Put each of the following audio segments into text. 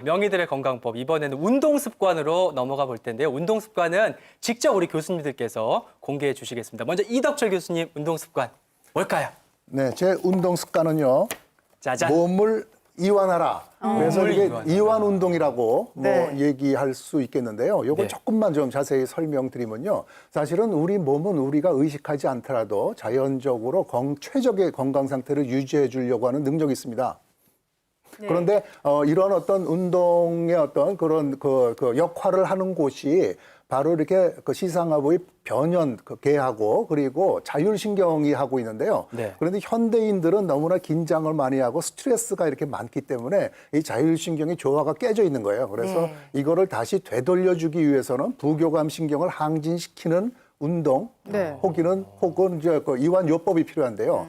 명의들의 건강법, 이번에는 운동 습관으로 넘어가 볼 텐데요. 운동 습관은 직접 우리 교수님들께서 공개해 주시겠습니다. 먼저 이덕철 교수님, 운동 습관 뭘까요? 네, 제 운동 습관은요. 짜잔. 몸을 이완하라. 그래서 몸을 이게 이완하라. 이완 운동이라고 네. 뭐 얘기할 수 있겠는데요. 요걸 네. 조금만 좀 자세히 설명드리면요. 사실은 우리 몸은 우리가 의식하지 않더라도 자연적으로 최적의 건강 상태를 유지해 주려고 하는 능력이 있습니다. 그런데 이런 어떤 운동의 어떤 그런 그 역할을 하는 곳이 바로 이렇게 그 시상하부의 개하고 그리고 자율신경이 하고 있는데요. 네. 그런데 현대인들은 너무나 긴장을 많이 하고 스트레스가 이렇게 많기 때문에 이 자율신경의 조화가 깨져 있는 거예요. 그래서 네. 이거를 다시 되돌려주기 위해서는 부교감 신경을 항진시키는 운동, 네. 혹은 이제 그 이완요법이 필요한데요.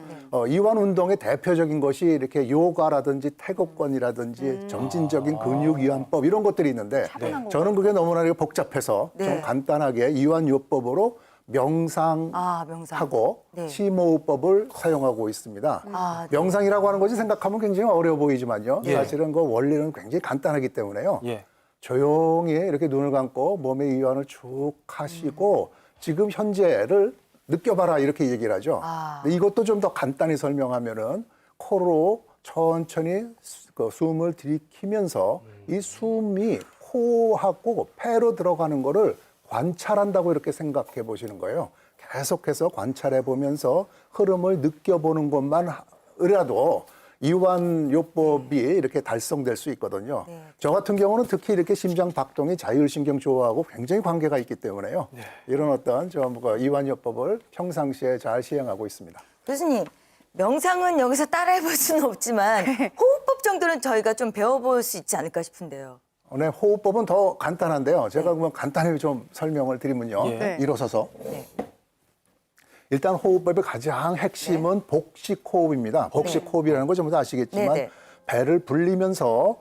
이완 운동의 대표적인 것이 이렇게 요가라든지 태극권이라든지 점진적인 근육 이완법 이런 것들이 있는데 저는 그게 너무나 복잡해서 네. 좀 간단하게 이완요법으로 명상하고 네. 심호흡법을 사용하고 있습니다. 아, 네. 명상이라고 하는 것이 생각하면 굉장히 어려워 보이지만요. 예. 사실은 그 원리는 굉장히 간단하기 때문에요. 예. 조용히 이렇게 눈을 감고 몸의 이완을 쭉 하시고 지금 현재를 느껴봐라 이렇게 얘기를 하죠. 근데 이것도 좀 더 간단히 설명하면은 코로 천천히 그 숨을 들이키면서 이 숨이 코하고 폐로 들어가는 거를 관찰한다고 이렇게 생각해 보시는 거예요. 계속해서 관찰해 보면서 흐름을 느껴보는 것만이라도 이완요법이 이렇게 달성될 수 있거든요. 네. 저 같은 경우는 특히 이렇게 심장 박동이 자율신경 조화하고 굉장히 관계가 있기 때문에요. 이런 어떤 이완요법을 평상시에 잘 시행하고 있습니다. 교수님, 명상은 여기서 따라해볼 수는 없지만 호흡법 정도는 저희가 좀 배워볼 수 있지 않을까 싶은데요. 네, 호흡법은 더 간단한데요. 제가 그러면 간단히 좀 설명을 드리면요. 예. 일어서서. 네. 일단 호흡법의 가장 핵심은 복식호흡입니다. 복식호흡이라는 거 전부 다 아시겠지만 네, 네. 배를 불리면서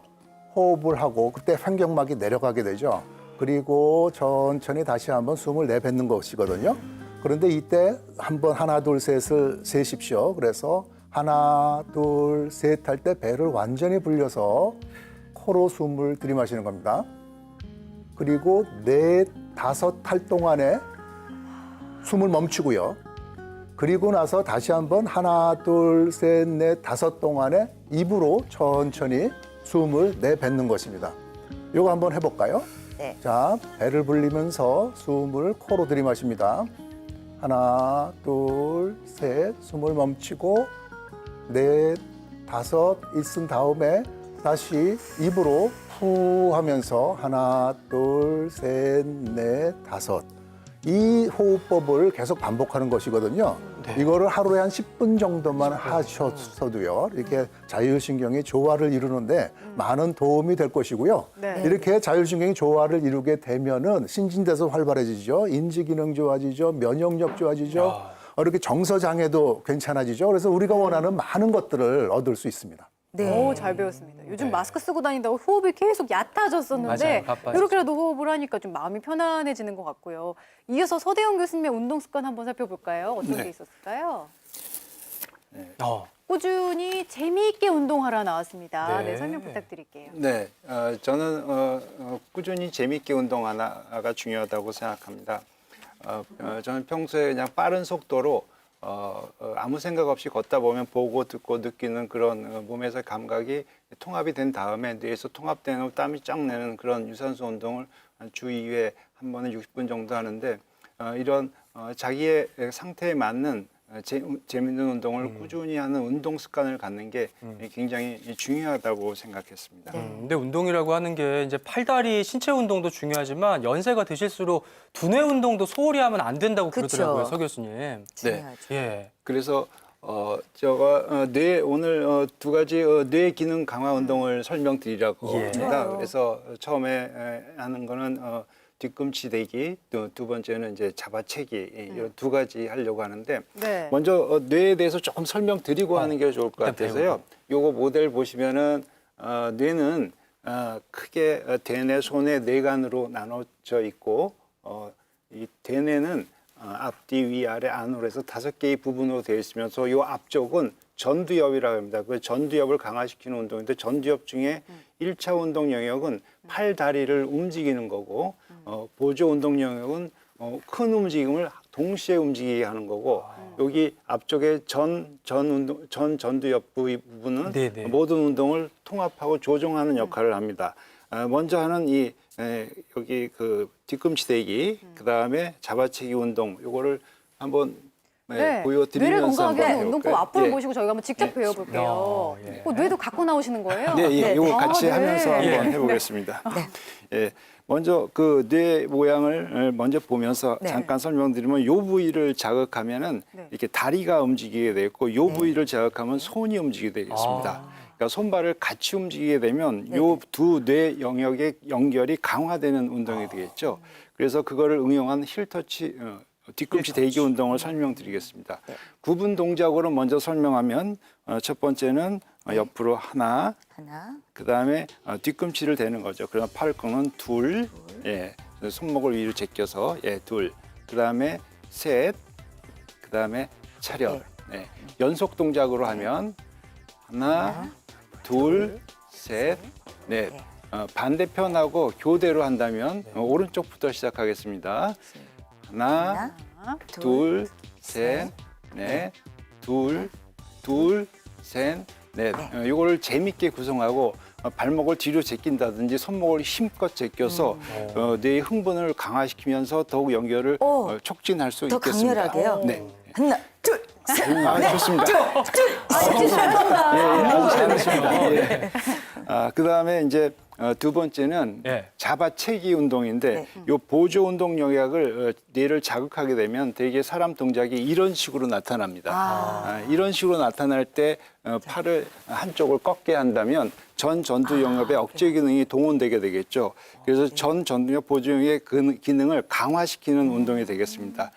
호흡을 하고 그때 환경막이 내려가게 되죠. 그리고 천천히 다시 한번 숨을 내뱉는 것이거든요. 그런데 이때 한번 하나 둘 셋을 세십시오. 그래서 하나 둘 셋 할 때 배를 완전히 불려서 코로 숨을 들이마시는 겁니다. 그리고 넷 다섯 할 동안에 숨을 멈추고요. 그리고 나서 다시 한번 하나, 둘, 셋, 넷, 다섯 동안에 입으로 천천히 숨을 내뱉는 것입니다. 이거 한번 해볼까요? 네. 자, 배를 불리면서 숨을 코로 들이마십니다. 하나, 둘, 셋, 숨을 멈추고 넷, 다섯 있은 다음에 다시 입으로 후 하면서 하나, 둘, 셋, 넷, 다섯. 이 호흡법을 계속 반복하는 것이거든요. 이거를 하루에 한 10분 정도만 하셨어도요. 이렇게 자율신경이 조화를 이루는데 많은 도움이 될 것이고요. 네. 이렇게 자율신경이 조화를 이루게 되면은 신진대사 활발해지죠. 인지기능 좋아지죠. 면역력 좋아지죠. 이렇게 정서장애도 괜찮아지죠. 그래서 우리가 원하는 많은 것들을 얻을 수 있습니다. 네. 오, 잘 배웠습니다. 요즘 마스크 쓰고 다닌다고 호흡이 계속 얕아졌었는데 맞아요. 바빠지죠. 이렇게라도 호흡을 하니까 좀 마음이 편안해지는 것 같고요. 이어서 서대영 교수님의 운동 습관 한번 살펴볼까요? 어떤 게 있었을까요? 꾸준히 재미있게 운동하라 나왔습니다. 네. 네, 설명 부탁드릴게요. 네, 저는 꾸준히 재미있게 운동하나가 중요하다고 생각합니다. 저는 평소에 그냥 빠른 속도로 아무 생각 없이 걷다 보면 보고 듣고 느끼는 그런 몸에서 감각이 통합이 된 다음에 뇌에서 통합되는 땀이 쫙 내는 그런 유산소 운동을 주 2회 한 번에 60분 정도 하는데 이런 자기의 상태에 맞는 재밌는 운동을 꾸준히 하는 운동 습관을 갖는 게 굉장히 중요하다고 생각했습니다. 근데 운동이라고 하는 게 이제 팔다리 신체 운동도 중요하지만 연세가 드실수록 두뇌 운동도 소홀히 하면 안 된다고 그쵸. 그러더라고요, 서 교수님. 중요하죠. 예. 그래서 제가 오늘 두 가지 뇌 기능 강화 운동을 설명드리려고 예. 합니다. 그래서 처음에 하는 거는 뒤꿈치 대기, 두 번째는 이제 잡아채기 이 두 가지 하려고 하는데 네. 먼저 뇌에 대해서 조금 설명드리고 하는 게 좋을 것 일단 같아서요. 요거 모델 보시면은 뇌는 크게 대뇌, 소뇌, 뇌간으로 나눠져 있고 이 대뇌는 앞뒤 위아래 안으로 해서 5개의 부분으로 되어 있으면서 이 앞쪽은 전두엽이라고 합니다. 그 전두엽을 강화시키는 운동인데 전두엽 중에 1차 운동 영역은 팔 다리를 움직이는 거고 보조 운동 영역은 큰 움직임을 동시에 움직이게 하는 거고 여기 앞쪽에 전두엽 부분은 네네. 모든 운동을 통합하고 조정하는 역할을 합니다. 먼저 하는 여기 그 뒤꿈치 대기, 그 다음에 잡아채기 운동, 요거를 한번 뇌를 보여드리면서 건강하게 하는 한번 운동법 해볼까요? 앞으로 예. 모시고 저희가 한번 직접 배워볼게요. 예. 뇌도 갖고 나오시는 거예요? 네, 예, 요거 아, 같이 네. 하면서 한번 예. 해보겠습니다. 예, 먼저 그 뇌 모양을 먼저 보면서 네. 잠깐 설명드리면 요 부위를 자극하면은 네. 이렇게 다리가 움직이게 되고 요 부위를 자극하면 손이 움직이게 되겠습니다. 그러니까 손발을 같이 움직이게 되면 요 두 뇌 영역의 연결이 강화되는 운동이 되겠죠. 그래서 그거를 응용한 힐터치 뒤꿈치 대기 운동을 설명드리겠습니다. 구분 동작으로 먼저 설명하면 첫 번째는 옆으로 하나, 그 다음에 뒤꿈치를 대는 거죠. 그러면 팔을 끄는 둘, 예, 손목을 위로 제껴서 둘, 그 다음에 셋, 그 다음에 차렷. 네. 연속 동작으로 하면 하나, 둘, 셋, 넷. 반대편하고 교대로 한다면 오른쪽부터 시작하겠습니다. 하나, 둘, 셋, 넷, 둘, 셋, 넷. 이거를 재밌게 구성하고 발목을 뒤로 제낀다든지 손목을 힘껏 제껴서 뇌의 흥분을 강화시키면서 더욱 연결을 촉진할 수 더 있겠습니다. 강렬하게요? 네. 하나, 둘, 셋. 좋습니다. 그다음에 이제 두 번째는 예. 잡아채기 운동인데 요 보조 운동 영역을 뇌를 자극하게 되면 대개 사람 동작이 이런 식으로 나타납니다. 이런 식으로 나타날 때 팔을 한쪽을 꺾게 한다면 전두 영역의 억제 기능이 동원되게 되겠죠. 그래서 전두엽 보조 영역의 그 기능을 강화시키는 운동이 되겠습니다.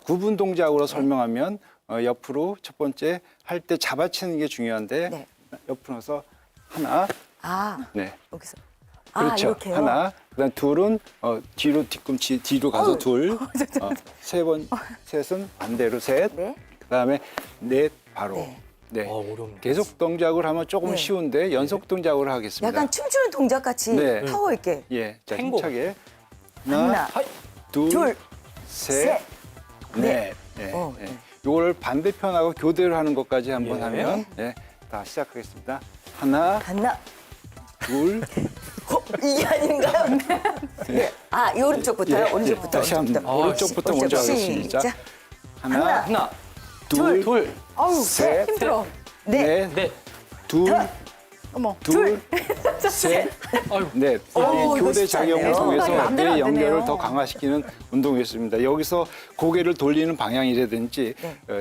구분 동작으로 설명하면 옆으로 첫 번째 할 때 잡아채는 게 중요한데 옆으로 나서 하나, 네, 여기서. 그렇죠. 이렇게요? 하나, 그다음 둘은 뒤로 뒤꿈치 뒤로 가서 둘, 셋은 반대로 셋, 네. 그다음에 넷 바로. 네. 어렵네. 계속 동작을 하면 조금 네. 쉬운데 연속 동작으로 하겠습니다. 약간 춤추는 동작 같이 네. 파워 있게. 예, 자 탱고. 힘차게 하나, 둘, 둘, 셋, 넷. 네. 어, 네. 이거를 반대편하고 교대로 하는 것까지 한번 예. 하면 다 시작하겠습니다. 하나, 둘, 이게 아닌가요? 네. 이 오른쪽부터요? 예, 오른쪽부터. 다시 한번 오른쪽부터 먼저 하겠습니다. 시작. 하나, 하나, 둘, 아우, 셋, 힘들어. 넷, 넷. 둘, 어머. 셋, 넷. 어우, 이 이거 교대 쉽지 않네요. 작용을 통해서 마음대로 안 뇌 연결을 되네요. 더 강화시키는 운동이었습니다. 여기서 고개를 돌리는 방향이라든지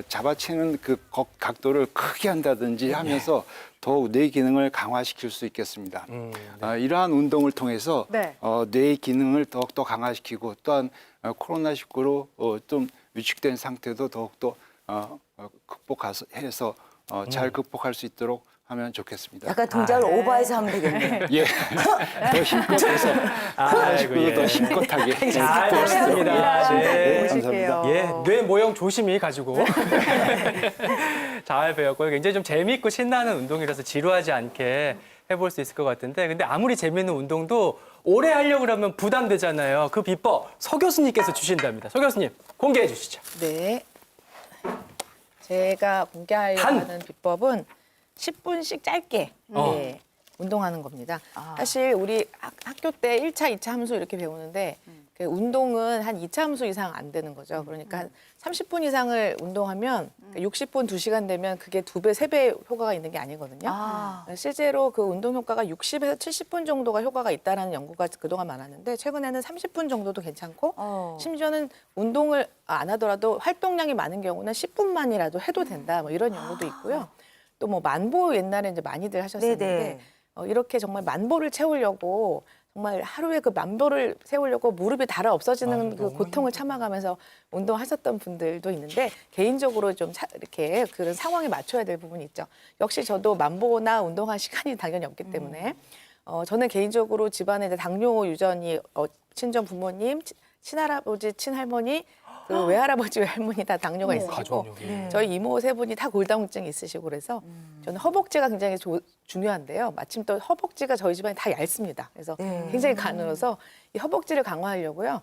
잡아채는 그 각도를 크게 한다든지 하면서 더욱 뇌 기능을 강화시킬 수 있겠습니다. 이러한 운동을 통해서 뇌 기능을 더욱더 강화시키고 또한 코로나19로 좀 위축된 상태도 더욱더 극복해서 잘 극복할 수 있도록 하면 좋겠습니다. 약간 동작을 오버해서 하면 되겠네요. 예, 더 힘껏 해서 아이고, 더 힘껏 하게. 잘 들었습니다. 네. 보실게요. 예, 뇌 모형 조심히 가지고 잘 배웠고요. 굉장히 좀 재미있고 신나는 운동이라서 지루하지 않게 해볼 수 있을 것 같은데, 근데 아무리 재미있는 운동도 오래 하려고 그러면 부담되잖아요. 그 비법 서 교수님께서 주신답니다. 서 교수님 공개해 주시죠. 네. 제가 공개하려고 하는 비법은 10분씩 짧게 운동하는 겁니다. 사실 우리 학교 때 1차, 2차 함수 이렇게 배우는데 그 운동은 한 2차 함수 이상 안 되는 거죠. 그러니까 한 30분 이상을 운동하면 60분 2시간 되면 그게 2배, 3배 효과가 있는 게 아니거든요. 실제로 그 운동 효과가 60에서 70분 정도가 효과가 있다는 연구가 그동안 많았는데 최근에는 30분 정도도 괜찮고 심지어는 운동을 안 하더라도 활동량이 많은 경우는 10분만이라도 해도 된다. 뭐 이런 연구도 있고요. 또 뭐 만보 옛날에 이제 많이들 하셨었는데 네네. 이렇게 정말 만보를 채우려고 정말 하루에 그 만보를 세우려고 무릎이 닳아 없어지는 그 고통을 참아가면서 운동하셨던 분들도 있는데 개인적으로 좀 이렇게 그런 상황에 맞춰야 될 부분이 있죠. 역시 저도 만보나 운동할 시간이 당연히 없기 때문에 저는 개인적으로 집안에 이제 당뇨 유전이 친정 부모님, 친할아버지, 친할머니 그리고 외할아버지, 외할머니 다 당뇨가 있으시고 가족력이. 네. 저희 이모 세 분이 다 골다공증이 있으시고 그래서 저는 허벅지가 굉장히 중요한데요. 마침 또 허벅지가 저희 집안이 다 얇습니다. 그래서 네. 굉장히 가늘어서 이 허벅지를 강화하려고요.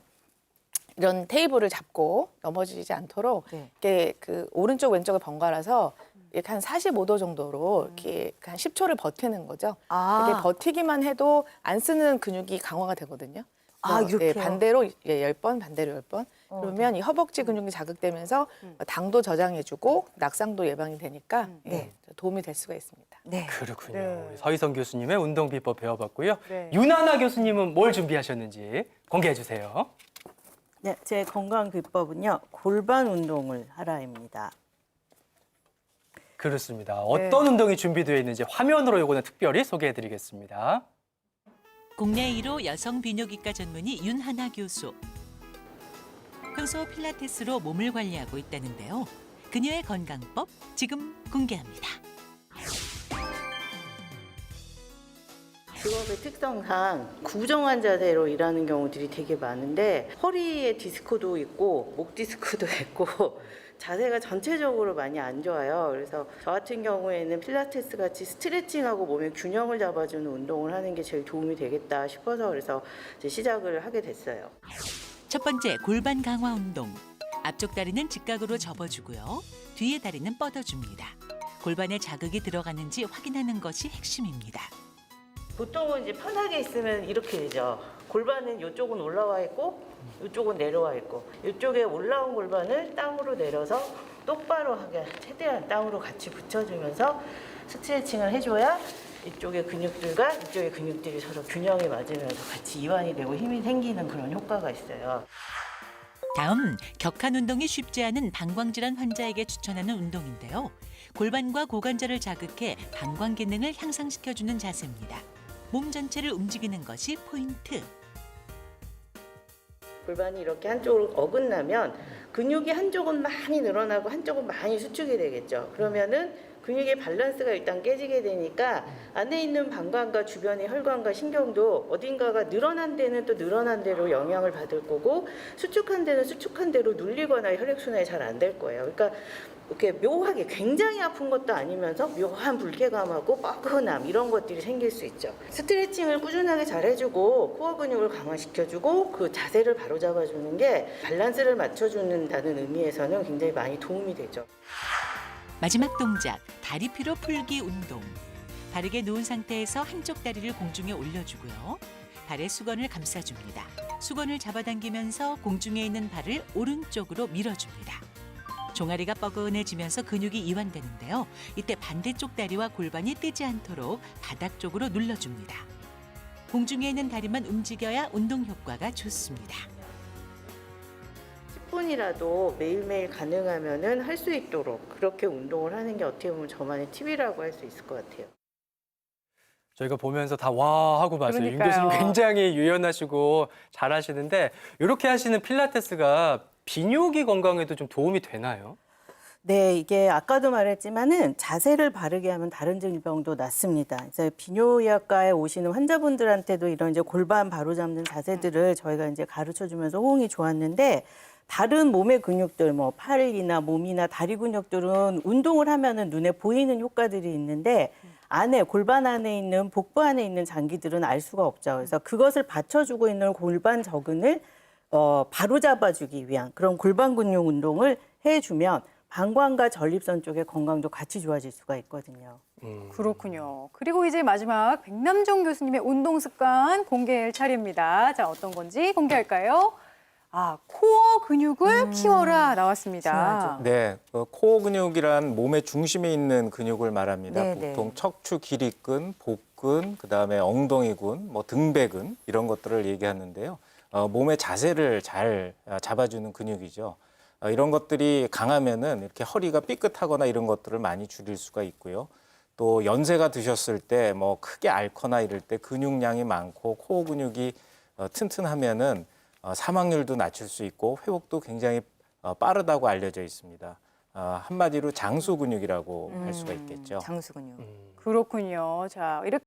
이런 테이블을 잡고 넘어지지 않도록 네. 이렇게 그 오른쪽 왼쪽을 번갈아서 이렇게 한 45도 정도로 이렇게 한 10초를 버티는 거죠. 아. 이렇게 버티기만 해도 안 쓰는 근육이 강화가 되거든요. 아, 그래서, 이렇게요? 반대로 10번, 반대로 10번. 그러면 이 허벅지 근육이 자극되면서 당도 저장해주고 낙상도 예방이 되니까 네. 도움이 될 수가 있습니다. 네. 그렇군요. 네. 우리 서희성 교수님의 운동 비법 배워봤고요. 네. 윤하나 교수님은 뭘 준비하셨는지 공개해 주세요. 네, 제 건강 비법은요. 골반 운동을 하라입니다. 그렇습니다. 어떤 운동이 준비되어 있는지 화면으로 요거는 특별히 소개해 드리겠습니다. 국내 1호 여성 비뇨기과 전문의 윤하나 교수. 평소 필라테스로 몸을 관리하고 있다는데요. 그녀의 건강법 지금 공개합니다. 직업의 특성상 구정한 자세로 일하는 경우들이 되게 많은데 허리에 디스크도 있고 목 디스크도 있고 자세가 전체적으로 많이 안 좋아요. 그래서 저 같은 경우에는 필라테스 같이 스트레칭하고 몸의 균형을 잡아주는 운동을 하는 게 제일 도움이 되겠다 싶어서 그래서 이제 시작을 하게 됐어요. 첫 번째 골반 강화 운동. 앞쪽 다리는 직각으로 접어주고요. 뒤에 다리는 뻗어줍니다. 골반에 자극이 들어가는지 확인하는 것이 핵심입니다. 보통은 이제 편하게 있으면 이렇게 되죠. 골반은 이쪽은 올라와 있고 이쪽은 내려와 있고 이쪽에 올라온 골반을 땅으로 내려서 똑바로 하게 최대한 땅으로 같이 붙여주면서 스트레칭을 해줘야 이쪽의 근육들과 이쪽의 근육들이 서로 균형이 맞으면서 같이 이완이 되고 힘이 생기는 그런 효과가 있어요. 다음 격한 운동이 쉽지 않은 방광질환 환자에게 추천하는 운동인데요. 골반과 고관절을 자극해 방광 기능을 향상시켜주는 자세입니다. 몸 전체를 움직이는 것이 포인트. 골반이 이렇게 한쪽으로 어긋나면 근육이 한쪽은 많이 늘어나고 한쪽은 많이 수축이 되겠죠. 그러면은 근육의 밸런스가 일단 깨지게 되니까 안에 있는 방광과 주변의 혈관과 신경도 어딘가가 늘어난 데는 또 늘어난 대로 영향을 받을 거고 수축한 데는 수축한 대로 눌리거나 혈액순환이 잘 안 될 거예요. 그러니까 이렇게 묘하게 굉장히 아픈 것도 아니면서 묘한 불쾌감하고 뻐근함 이런 것들이 생길 수 있죠. 스트레칭을 꾸준하게 잘 해주고 코어 근육을 강화시켜주고 그 자세를 바로 잡아주는 게 밸런스를 맞춰주는다는 의미에서는 굉장히 많이 도움이 되죠. 마지막 동작, 다리 피로 풀기 운동. 바르게 누운 상태에서 한쪽 다리를 공중에 올려주고요. 발에 수건을 감싸줍니다. 수건을 잡아당기면서 공중에 있는 발을 오른쪽으로 밀어줍니다. 종아리가 뻐근해지면서 근육이 이완되는데요. 이때 반대쪽 다리와 골반이 뜨지 않도록 바닥 쪽으로 눌러줍니다. 공중에 있는 다리만 움직여야 운동 효과가 좋습니다. 10분이라도 매일매일 가능하면은 할 수 있도록 그렇게 운동을 하는 게 어떻게 보면 저만의 팁이라고 할 수 있을 것 같아요. 저희가 보면서 다 와 하고 봤어요. 윤 그러니까요. 교수님 굉장히 유연하시고 잘하시는데 이렇게 하시는 필라테스가 비뇨기 건강에도 좀 도움이 되나요? 네, 이게 아까도 말했지만은 자세를 바르게 하면 다른 질병도 낫습니다. 이제 비뇨의학과에 오시는 환자분들한테도 이런 이제 골반 바로잡는 자세들을 저희가 이제 가르쳐 주면서 호응이 좋았는데 다른 몸의 근육들, 뭐 팔이나 몸이나 다리 근육들은 운동을 하면은 눈에 보이는 효과들이 있는데 안에 골반 안에 있는 복부 안에 있는 장기들은 알 수가 없죠. 그래서 그것을 받쳐주고 있는 골반 저근을 바로 잡아주기 위한 그런 골반 근육 운동을 해주면 방광과 전립선 쪽의 건강도 같이 좋아질 수가 있거든요. 그렇군요. 그리고 이제 마지막 백남정 교수님의 운동 습관 공개할 차례입니다. 자, 어떤 건지 공개할까요? 아, 코어 근육을 키워라 나왔습니다. 중요하죠. 네, 코어 근육이란 몸의 중심에 있는 근육을 말합니다. 네, 네. 보통 척추 길이근, 복근, 그다음에 엉덩이근, 뭐 등배근 이런 것들을 얘기하는데요. 몸의 자세를 잘 잡아주는 근육이죠. 이런 것들이 강하면은 이렇게 허리가 삐끗하거나 이런 것들을 많이 줄일 수가 있고요. 또 연세가 드셨을 때 뭐 크게 앓거나 이럴 때 근육량이 많고 코어 근육이 튼튼하면은 사망률도 낮출 수 있고 회복도 굉장히 빠르다고 알려져 있습니다. 한마디로 장수 근육이라고 할 수가 있겠죠. 장수 근육. 그렇군요. 자, 이렇게